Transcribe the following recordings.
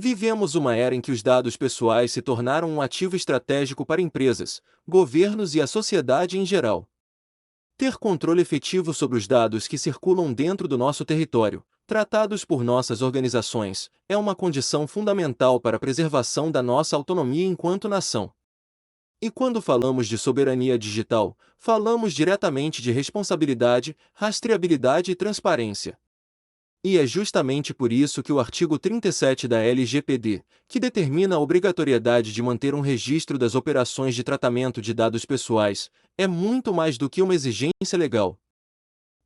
Vivemos uma era em que os dados pessoais se tornaram um ativo estratégico para empresas, governos e a sociedade em geral. Ter controle efetivo sobre os dados que circulam dentro do nosso território, tratados por nossas organizações, é uma condição fundamental para a preservação da nossa autonomia enquanto nação. E quando falamos de soberania digital, falamos diretamente de responsabilidade, rastreabilidade e transparência. E é justamente por isso que o artigo 37 da LGPD, que determina a obrigatoriedade de manter um registro das operações de tratamento de dados pessoais, é muito mais do que uma exigência legal.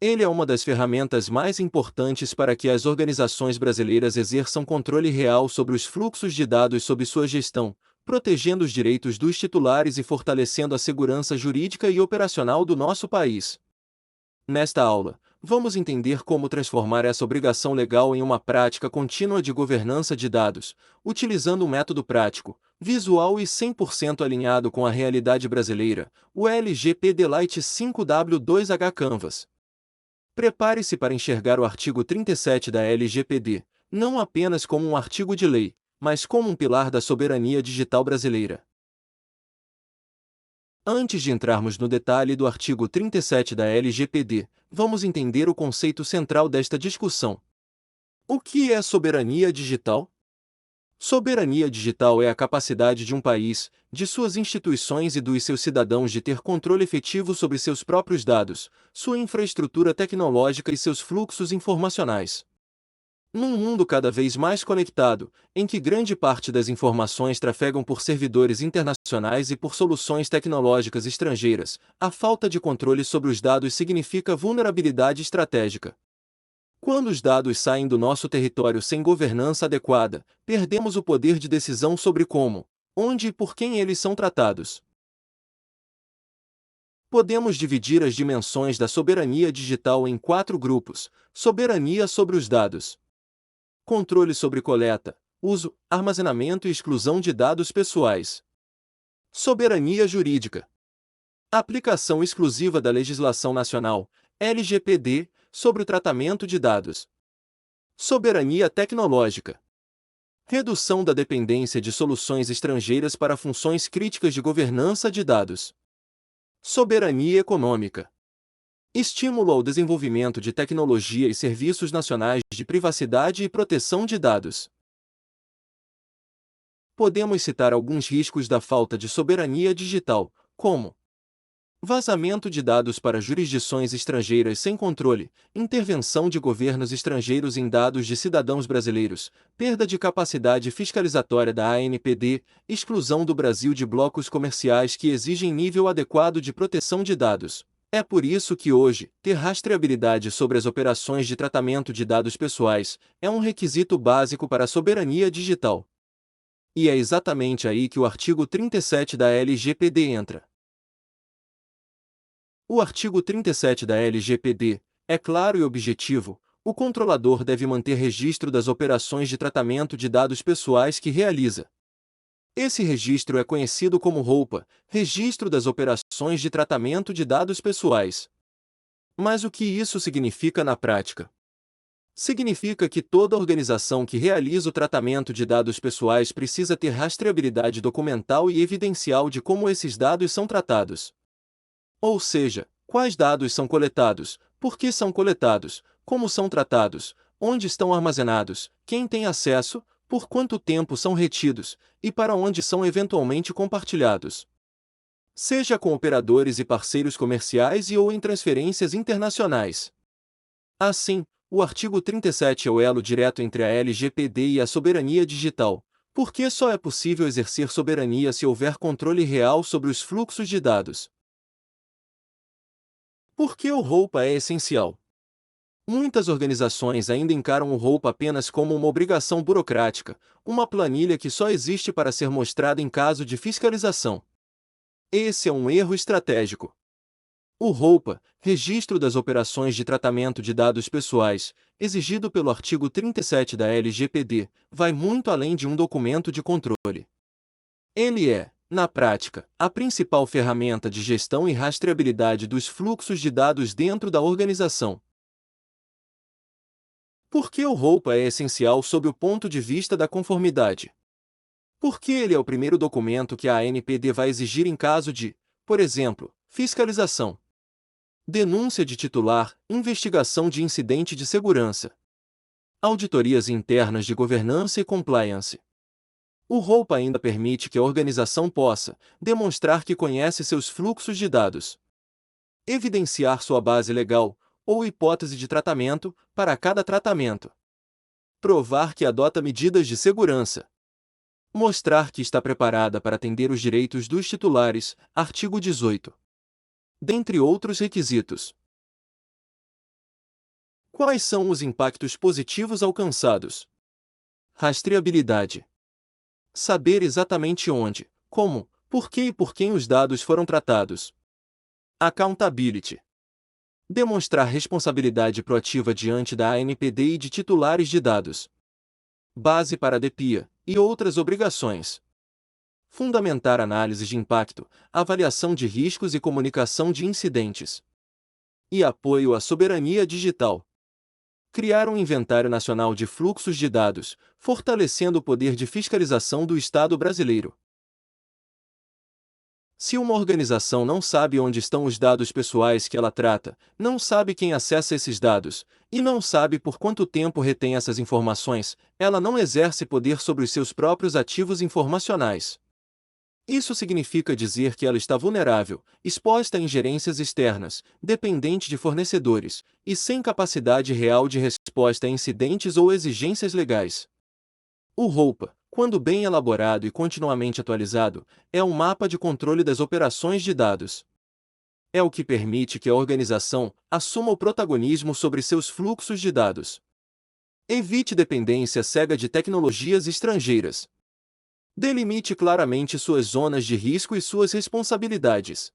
Ele é uma das ferramentas mais importantes para que as organizações brasileiras exerçam controle real sobre os fluxos de dados sob sua gestão, protegendo os direitos dos titulares e fortalecendo a segurança jurídica e operacional do nosso país. Nesta aula, vamos entender como transformar essa obrigação legal em uma prática contínua de governança de dados, utilizando um método prático, visual e 100% alinhado com a realidade brasileira, o LGPD Lite 5W2H Canvas. Prepare-se para enxergar o artigo 37 da LGPD, não apenas como um artigo de lei, mas como um pilar da soberania digital brasileira. Antes de entrarmos no detalhe do artigo 37 da LGPD, vamos entender o conceito central desta discussão. O que é soberania digital? Soberania digital é a capacidade de um país, de suas instituições e dos seus cidadãos de ter controle efetivo sobre seus próprios dados, sua infraestrutura tecnológica e seus fluxos informacionais. Num mundo cada vez mais conectado, em que grande parte das informações trafegam por servidores internacionais e por soluções tecnológicas estrangeiras, a falta de controle sobre os dados significa vulnerabilidade estratégica. Quando os dados saem do nosso território sem governança adequada, perdemos o poder de decisão sobre como, onde e por quem eles são tratados. Podemos dividir as dimensões da soberania digital em 4 grupos: soberania sobre os dados, controle sobre coleta, uso, armazenamento e exclusão de dados pessoais, soberania jurídica, aplicação exclusiva da legislação nacional, LGPD, sobre o tratamento de dados, soberania tecnológica, redução da dependência de soluções estrangeiras para funções críticas de governança de dados, soberania econômica, estímulo ao desenvolvimento de tecnologia e serviços nacionais de privacidade e proteção de dados. Podemos citar alguns riscos da falta de soberania digital, como vazamento de dados para jurisdições estrangeiras sem controle, intervenção de governos estrangeiros em dados de cidadãos brasileiros, perda de capacidade fiscalizatória da ANPD, exclusão do Brasil de blocos comerciais que exigem nível adequado de proteção de dados. É por isso que hoje, ter rastreabilidade sobre as operações de tratamento de dados pessoais é um requisito básico para a soberania digital. E é exatamente aí que o artigo 37 da LGPD entra. O artigo 37 da LGPD é claro e objetivo: o controlador deve manter registro das operações de tratamento de dados pessoais que realiza. Esse registro é conhecido como ROPA, Registro das Operações de Tratamento de Dados Pessoais. Mas o que isso significa na prática? Significa que toda organização que realiza o tratamento de dados pessoais precisa ter rastreabilidade documental e evidencial de como esses dados são tratados. Ou seja, quais dados são coletados, por que são coletados, como são tratados, onde estão armazenados, quem tem acesso, por quanto tempo são retidos, e para onde são eventualmente compartilhados. Seja com operadores e parceiros comerciais e ou em transferências internacionais. Assim, o artigo 37 é o elo direto entre a LGPD e a soberania digital, porque só é possível exercer soberania se houver controle real sobre os fluxos de dados. Por que o ROPA é essencial? Muitas organizações ainda encaram o ROPA apenas como uma obrigação burocrática, uma planilha que só existe para ser mostrada em caso de fiscalização. Esse é um erro estratégico. O ROPA, Registro das Operações de Tratamento de Dados Pessoais, exigido pelo artigo 37 da LGPD, vai muito além de um documento de controle. Ele é, na prática, a principal ferramenta de gestão e rastreabilidade dos fluxos de dados dentro da organização. Por que o roupa é essencial sob o ponto de vista da conformidade? Porque ele é o primeiro documento que a ANPD vai exigir em caso de, por exemplo, fiscalização, denúncia de titular, investigação de incidente de segurança, auditorias internas de governança e compliance. O roupa ainda permite que a organização possa demonstrar que conhece seus fluxos de dados, evidenciar sua base legal ou hipótese de tratamento para cada tratamento, provar que adota medidas de segurança, mostrar que está preparada para atender os direitos dos titulares, artigo 18. Dentre outros requisitos. Quais são os impactos positivos alcançados? Rastreabilidade. Saber exatamente onde, como, por que e por quem os dados foram tratados. Accountability. Demonstrar responsabilidade proativa diante da ANPD e de titulares de dados. Base para a DPIA e outras obrigações. Fundamentar análises de impacto, avaliação de riscos e comunicação de incidentes. E apoio à soberania digital. Criar um inventário nacional de fluxos de dados, fortalecendo o poder de fiscalização do Estado brasileiro. Se uma organização não sabe onde estão os dados pessoais que ela trata, não sabe quem acessa esses dados, e não sabe por quanto tempo retém essas informações, ela não exerce poder sobre os seus próprios ativos informacionais. Isso significa dizer que ela está vulnerável, exposta a ingerências externas, dependente de fornecedores, e sem capacidade real de resposta a incidentes ou exigências legais. O roupa, quando bem elaborado e continuamente atualizado, é um mapa de controle das operações de dados. É o que permite que a organização assuma o protagonismo sobre seus fluxos de dados. Evite dependência cega de tecnologias estrangeiras. Delimite claramente suas zonas de risco e suas responsabilidades.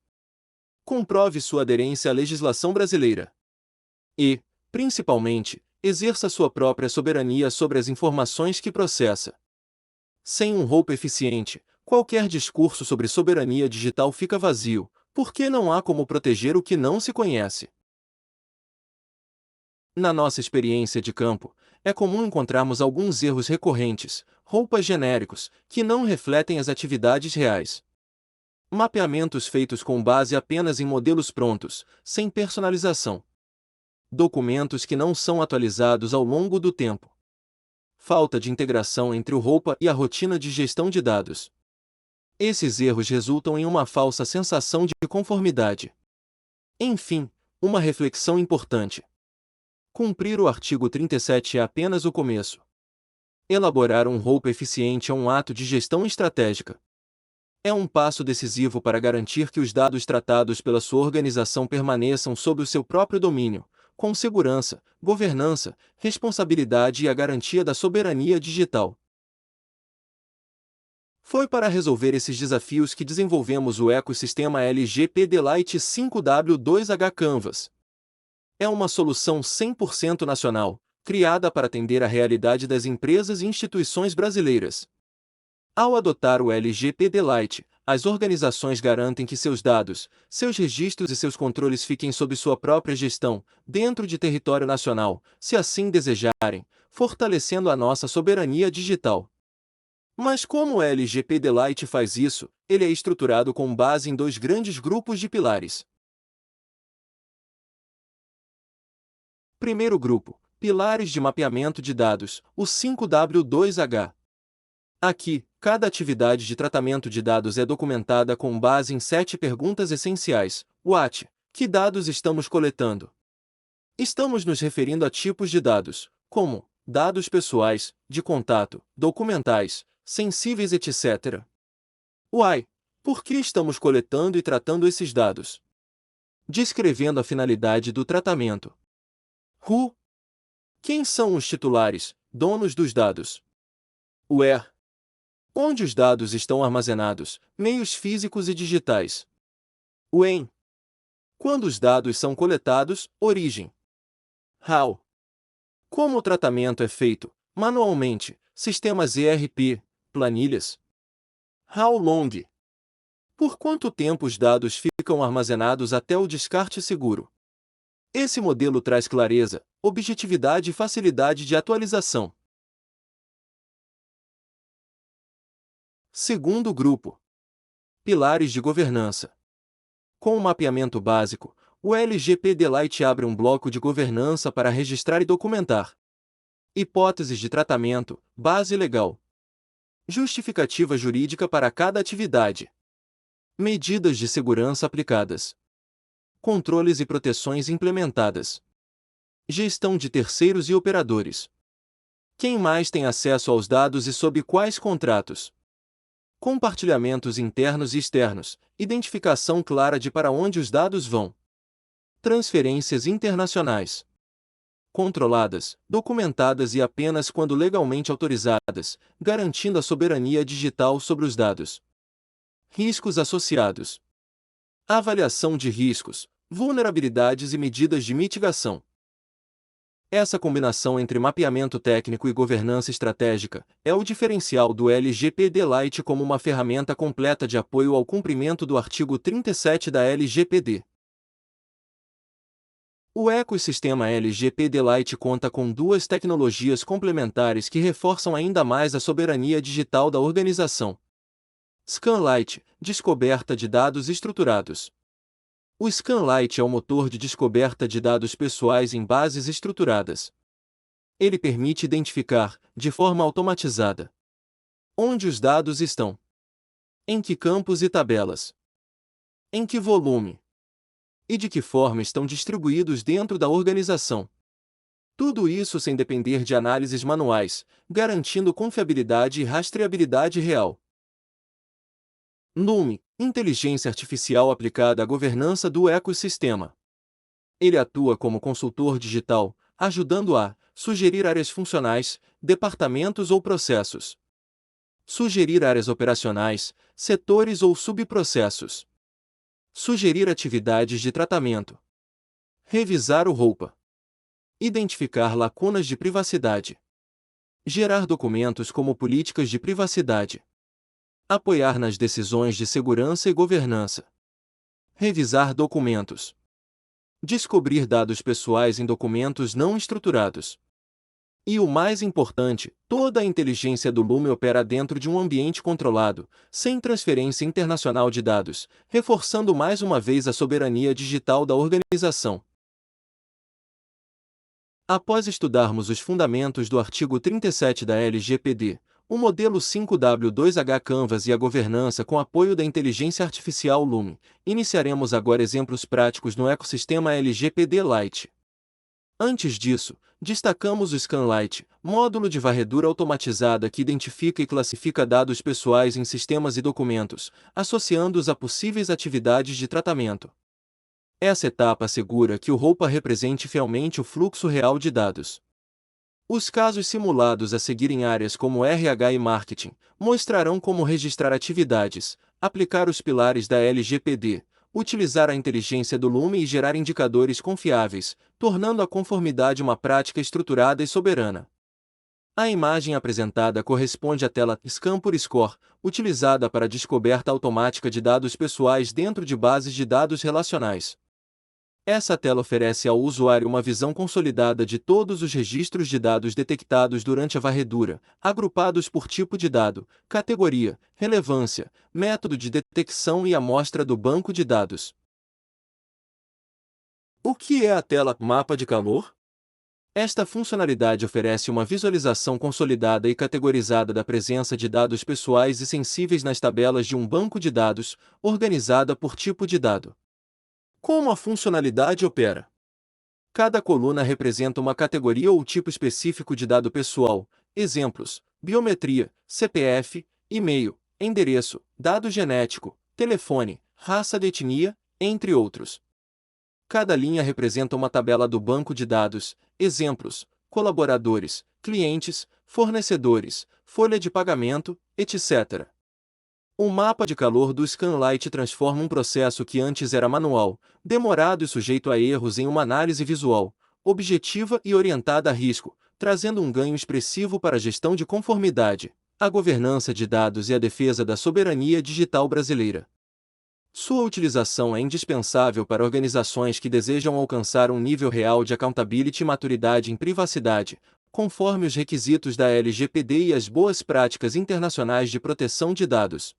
Comprove sua aderência à legislação brasileira. E, principalmente, exerça sua própria soberania sobre as informações que processa. Sem um roupa eficiente, qualquer discurso sobre soberania digital fica vazio, porque não há como proteger o que não se conhece. Na nossa experiência de campo, é comum encontrarmos alguns erros recorrentes, roupas genéricos, que não refletem as atividades reais. Mapeamentos feitos com base apenas em modelos prontos, sem personalização. Documentos que não são atualizados ao longo do tempo. Falta de integração entre o roupa e a rotina de gestão de dados. Esses erros resultam em uma falsa sensação de conformidade. Enfim, uma reflexão importante. Cumprir o artigo 37 é apenas o começo. Elaborar um roupa eficiente é um ato de gestão estratégica. É um passo decisivo para garantir que os dados tratados pela sua organização permaneçam sob o seu próprio domínio, com segurança, governança, responsabilidade e a garantia da soberania digital. Foi para resolver esses desafios que desenvolvemos o ecossistema LGPD Lite 5W2H Canvas. É uma solução 100% nacional, criada para atender à realidade das empresas e instituições brasileiras. Ao adotar o LGPD Lite, as organizações garantem que seus dados, seus registros e seus controles fiquem sob sua própria gestão, dentro de território nacional, se assim desejarem, fortalecendo a nossa soberania digital. Mas como o LGPD Lite faz isso? Ele é estruturado com base em dois grandes grupos de pilares. Primeiro grupo, pilares de mapeamento de dados, o 5W2H. Aqui, cada atividade de tratamento de dados é documentada com base em 7 perguntas essenciais. What? Que dados estamos coletando? Estamos nos referindo a tipos de dados, como dados pessoais, de contato, documentais, sensíveis, etc. Why? Por que estamos coletando e tratando esses dados? Descrevendo a finalidade do tratamento. Who? Quem são os titulares, donos dos dados? Where? Onde os dados estão armazenados, meios físicos e digitais? When? Quando os dados são coletados, origem. How? Como o tratamento é feito, manualmente, sistemas ERP, planilhas? How long? Por quanto tempo os dados ficam armazenados até o descarte seguro? Esse modelo traz clareza, objetividade e facilidade de atualização. Segundo grupo: pilares de governança. Com o mapeamento básico, o LGPD Lite abre um bloco de governança para registrar e documentar hipóteses de tratamento, base legal, justificativa jurídica para cada atividade, medidas de segurança aplicadas, controles e proteções implementadas, gestão de terceiros e operadores. Quem mais tem acesso aos dados e sob quais contratos? Compartilhamentos internos e externos, identificação clara de para onde os dados vão. Transferências internacionais. Controladas, documentadas e apenas quando legalmente autorizadas, garantindo a soberania digital sobre os dados. Riscos associados. Avaliação de riscos, vulnerabilidades e medidas de mitigação. Essa combinação entre mapeamento técnico e governança estratégica é o diferencial do LGPD Lite como uma ferramenta completa de apoio ao cumprimento do artigo 37 da LGPD. O ecossistema LGPD Lite conta com duas tecnologias complementares que reforçam ainda mais a soberania digital da organização. Scanlite, descoberta de dados estruturados. O Scanlite é o motor de descoberta de dados pessoais em bases estruturadas. Ele permite identificar, de forma automatizada, onde os dados estão, em que campos e tabelas, em que volume e de que forma estão distribuídos dentro da organização. Tudo isso sem depender de análises manuais, garantindo confiabilidade e rastreabilidade real. Lume, inteligência artificial aplicada à governança do ecossistema. Ele atua como consultor digital, ajudando a sugerir áreas funcionais, departamentos ou processos. Sugerir áreas operacionais, setores ou subprocessos. Sugerir atividades de tratamento. Revisar o ROPA. Identificar lacunas de privacidade. Gerar documentos como políticas de privacidade. Apoiar nas decisões de segurança e governança. Revisar documentos. Descobrir dados pessoais em documentos não estruturados. E o mais importante, toda a inteligência do Lume opera dentro de um ambiente controlado, sem transferência internacional de dados, reforçando mais uma vez a soberania digital da organização. Após estudarmos os fundamentos do artigo 37 da LGPD, o modelo 5W2H Canvas e a governança com apoio da inteligência artificial Lume, iniciaremos agora exemplos práticos no ecossistema LGPD Lite. Antes disso, destacamos o Scanlite, módulo de varredura automatizada que identifica e classifica dados pessoais em sistemas e documentos, associando-os a possíveis atividades de tratamento. Essa etapa assegura que o ROPA represente fielmente o fluxo real de dados. Os casos simulados a seguir em áreas como RH e marketing mostrarão como registrar atividades, aplicar os pilares da LGPD, utilizar a inteligência do Lume e gerar indicadores confiáveis, tornando a conformidade uma prática estruturada e soberana. A imagem apresentada corresponde à tela Scan por Score, utilizada para a descoberta automática de dados pessoais dentro de bases de dados relacionais. Essa tela oferece ao usuário uma visão consolidada de todos os registros de dados detectados durante a varredura, agrupados por tipo de dado, categoria, relevância, método de detecção e amostra do banco de dados. O que é a tela Mapa de Calor? Esta funcionalidade oferece uma visualização consolidada e categorizada da presença de dados pessoais e sensíveis nas tabelas de um banco de dados, organizada por tipo de dado. Como a funcionalidade opera? Cada coluna representa uma categoria ou tipo específico de dado pessoal, exemplos, biometria, CPF, e-mail, endereço, dado genético, telefone, raça de etnia, entre outros. Cada linha representa uma tabela do banco de dados, exemplos, colaboradores, clientes, fornecedores, folha de pagamento, etc. O mapa de calor do Scanlite transforma um processo que antes era manual, demorado e sujeito a erros em uma análise visual, objetiva e orientada a risco, trazendo um ganho expressivo para a gestão de conformidade, a governança de dados e a defesa da soberania digital brasileira. Sua utilização é indispensável para organizações que desejam alcançar um nível real de accountability e maturidade em privacidade, conforme os requisitos da LGPD e as boas práticas internacionais de proteção de dados.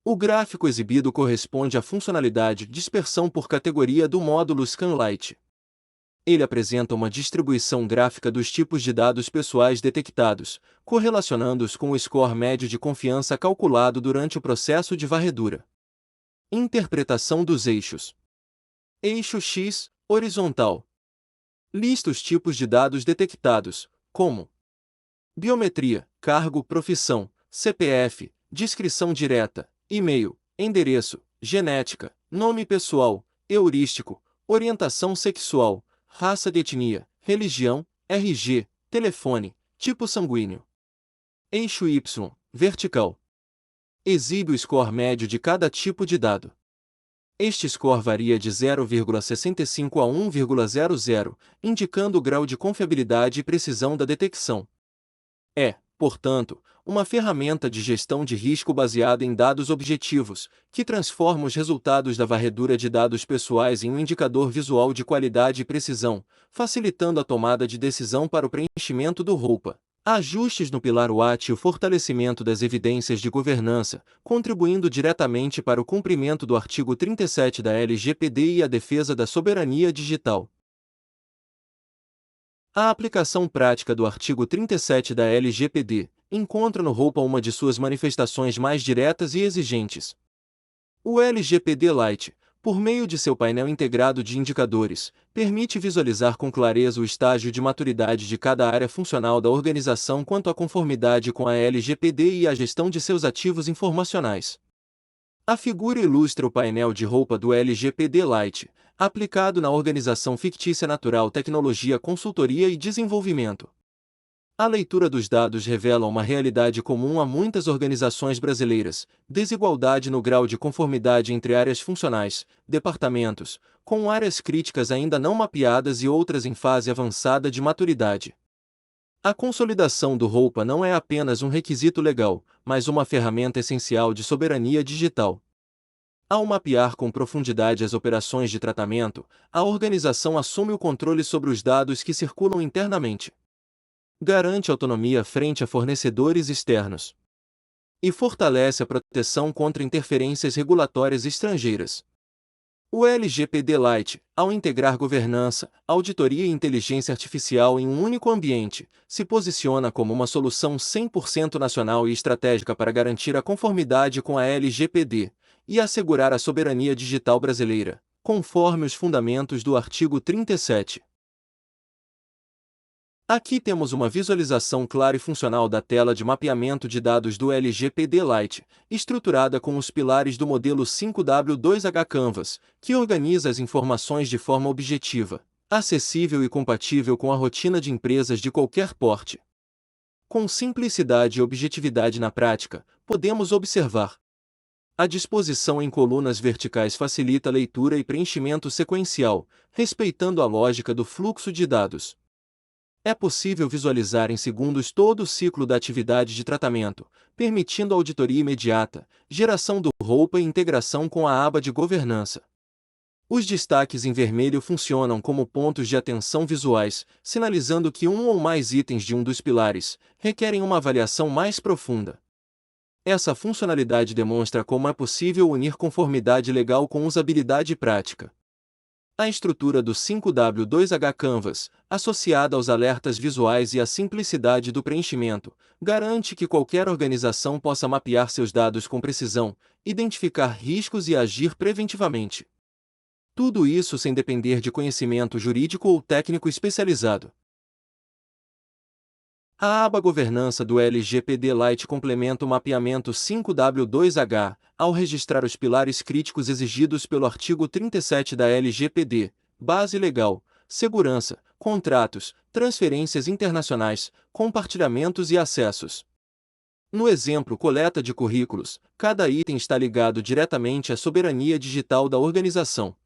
O gráfico exibido corresponde à funcionalidade dispersão por categoria do módulo Scanlite. Ele apresenta uma distribuição gráfica dos tipos de dados pessoais detectados, correlacionando-os com o score médio de confiança calculado durante o processo de varredura. Interpretação dos eixos. Eixo X, horizontal. Lista os tipos de dados detectados, como biometria, cargo, profissão, CPF, descrição direta, e-mail, endereço, genética, nome pessoal, heurístico, orientação sexual, raça de etnia, religião, RG, telefone, tipo sanguíneo. Eixo Y, vertical. Exibe o score médio de cada tipo de dado. Este score varia de 0,65 a 1,00, indicando o grau de confiabilidade e precisão da detecção. É, portanto, uma ferramenta de gestão de risco baseada em dados objetivos, que transforma os resultados da varredura de dados pessoais em um indicador visual de qualidade e precisão, facilitando a tomada de decisão para o preenchimento do ROPA. Ajustes no pilar WAT e o fortalecimento das evidências de governança, contribuindo diretamente para o cumprimento do artigo 37 da LGPD e a defesa da soberania digital. A aplicação prática do artigo 37 da LGPD encontra no ROPA uma de suas manifestações mais diretas e exigentes. O LGPD Lite, por meio de seu painel integrado de indicadores, permite visualizar com clareza o estágio de maturidade de cada área funcional da organização quanto à conformidade com a LGPD e a gestão de seus ativos informacionais. A figura ilustra o painel de ROPA do LGPD Lite, aplicado na organização fictícia Natural Tecnologia Consultoria e Desenvolvimento. A leitura dos dados revela uma realidade comum a muitas organizações brasileiras: desigualdade no grau de conformidade entre áreas funcionais, departamentos, com áreas críticas ainda não mapeadas e outras em fase avançada de maturidade. A consolidação do ROPA não é apenas um requisito legal, mas uma ferramenta essencial de soberania digital. Ao mapear com profundidade as operações de tratamento, a organização assume o controle sobre os dados que circulam internamente. Garante autonomia frente a fornecedores externos. E fortalece a proteção contra interferências regulatórias estrangeiras. O LGPD Lite, ao integrar governança, auditoria e inteligência artificial em um único ambiente, se posiciona como uma solução 100% nacional e estratégica para garantir a conformidade com a LGPD e assegurar a soberania digital brasileira, conforme os fundamentos do artigo 37. Aqui temos uma visualização clara e funcional da tela de mapeamento de dados do LGPD Lite, estruturada com os pilares do modelo 5W2H Canvas, que organiza as informações de forma objetiva, acessível e compatível com a rotina de empresas de qualquer porte. Com simplicidade e objetividade na prática, podemos observar: a disposição em colunas verticais facilita a leitura e preenchimento sequencial, respeitando a lógica do fluxo de dados. É possível visualizar em segundos todo o ciclo da atividade de tratamento, permitindo auditoria imediata, geração do ROPA e integração com a aba de governança. Os destaques em vermelho funcionam como pontos de atenção visuais, sinalizando que um ou mais itens de um dos pilares requerem uma avaliação mais profunda. Essa funcionalidade demonstra como é possível unir conformidade legal com usabilidade prática. A estrutura do 5W2H Canvas, associada aos alertas visuais e à simplicidade do preenchimento, garante que qualquer organização possa mapear seus dados com precisão, identificar riscos e agir preventivamente. Tudo isso sem depender de conhecimento jurídico ou técnico especializado. A aba Governança do LGPD Lite complementa o mapeamento 5W2H, ao registrar os pilares críticos exigidos pelo artigo 37 da LGPD, base legal, segurança, contratos, transferências internacionais, compartilhamentos e acessos. No exemplo coleta de currículos, cada item está ligado diretamente à soberania digital da organização.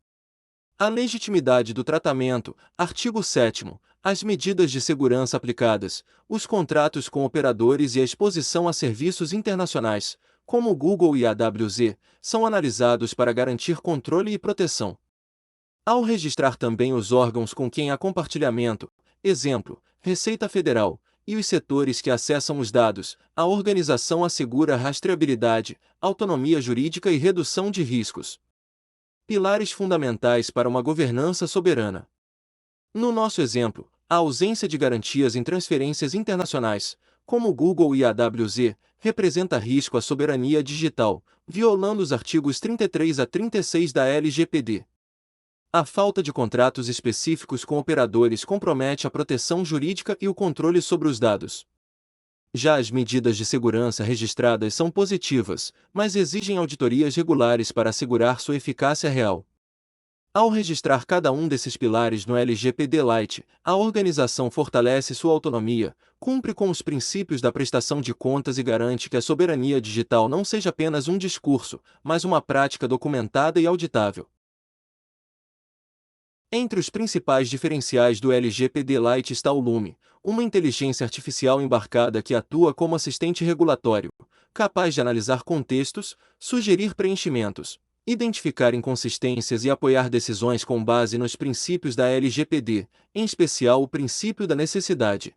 A legitimidade do tratamento, artigo 7º, as medidas de segurança aplicadas, os contratos com operadores e a exposição a serviços internacionais, como o Google e a AWS, são analisados para garantir controle e proteção. Ao registrar também os órgãos com quem há compartilhamento, exemplo, Receita Federal, e os setores que acessam os dados, a organização assegura rastreabilidade, autonomia jurídica e redução de riscos. Pilares fundamentais para uma governança soberana. No nosso exemplo, a ausência de garantias em transferências internacionais, como o Google e a AWS, representa risco à soberania digital, violando os artigos 33 a 36 da LGPD. A falta de contratos específicos com operadores compromete a proteção jurídica e o controle sobre os dados. Já as medidas de segurança registradas são positivas, mas exigem auditorias regulares para assegurar sua eficácia real. Ao registrar cada um desses pilares no LGPD Lite, a organização fortalece sua autonomia, cumpre com os princípios da prestação de contas e garante que a soberania digital não seja apenas um discurso, mas uma prática documentada e auditável. Entre os principais diferenciais do LGPD Lite está o Lume, uma inteligência artificial embarcada que atua como assistente regulatório, capaz de analisar contextos, sugerir preenchimentos, identificar inconsistências e apoiar decisões com base nos princípios da LGPD, em especial o princípio da necessidade.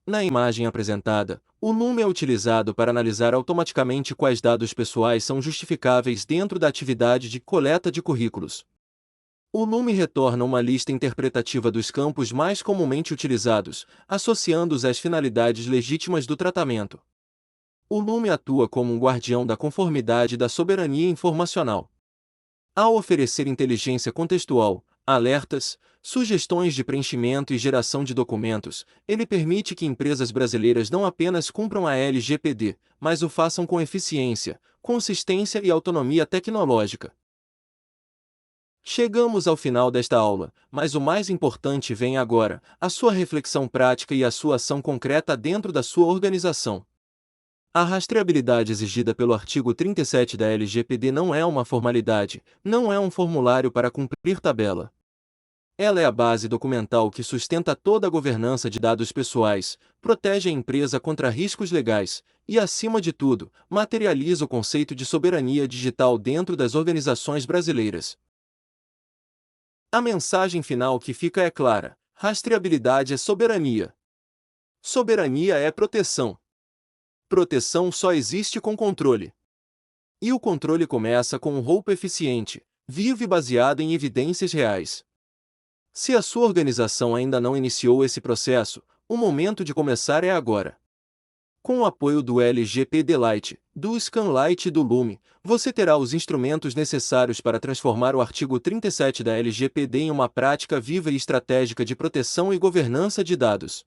Na imagem apresentada, o Lume é utilizado para analisar automaticamente quais dados pessoais são justificáveis dentro da atividade de coleta de currículos. O Lume retorna uma lista interpretativa dos campos mais comumente utilizados, associando-os às finalidades legítimas do tratamento. O Lume atua como um guardião da conformidade e da soberania informacional. Ao oferecer inteligência contextual, alertas, sugestões de preenchimento e geração de documentos, ele permite que empresas brasileiras não apenas cumpram a LGPD, mas o façam com eficiência, consistência e autonomia tecnológica. Chegamos ao final desta aula, mas o mais importante vem agora, a sua reflexão prática e a sua ação concreta dentro da sua organização. A rastreabilidade exigida pelo artigo 37 da LGPD não é uma formalidade, não é um formulário para cumprir tabela. Ela é a base documental que sustenta toda a governança de dados pessoais, protege a empresa contra riscos legais e, acima de tudo, materializa o conceito de soberania digital dentro das organizações brasileiras. A mensagem final que fica é clara: rastreabilidade é soberania. Soberania é proteção. Proteção só existe com controle. E o controle começa com um roubo eficiente, vivo e baseado em evidências reais. Se a sua organização ainda não iniciou esse processo, o momento de começar é agora. Com o apoio do LGPD Lite, do Scanlite e do Lume, você terá os instrumentos necessários para transformar o artigo 37 da LGPD em uma prática viva e estratégica de proteção e governança de dados.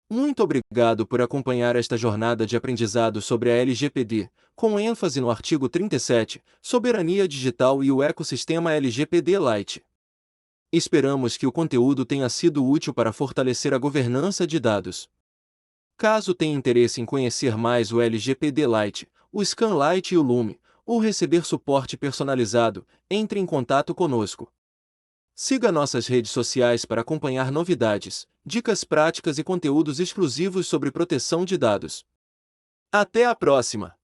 Muito obrigado por acompanhar esta jornada de aprendizado sobre a LGPD, com ênfase no artigo 37, Soberania Digital e o ecossistema LGPD Lite. Esperamos que o conteúdo tenha sido útil para fortalecer a governança de dados. Caso tenha interesse em conhecer mais o LGPD Lite, o Scanlite e o Lume, ou receber suporte personalizado, entre em contato conosco. Siga nossas redes sociais para acompanhar novidades, dicas práticas e conteúdos exclusivos sobre proteção de dados. Até a próxima!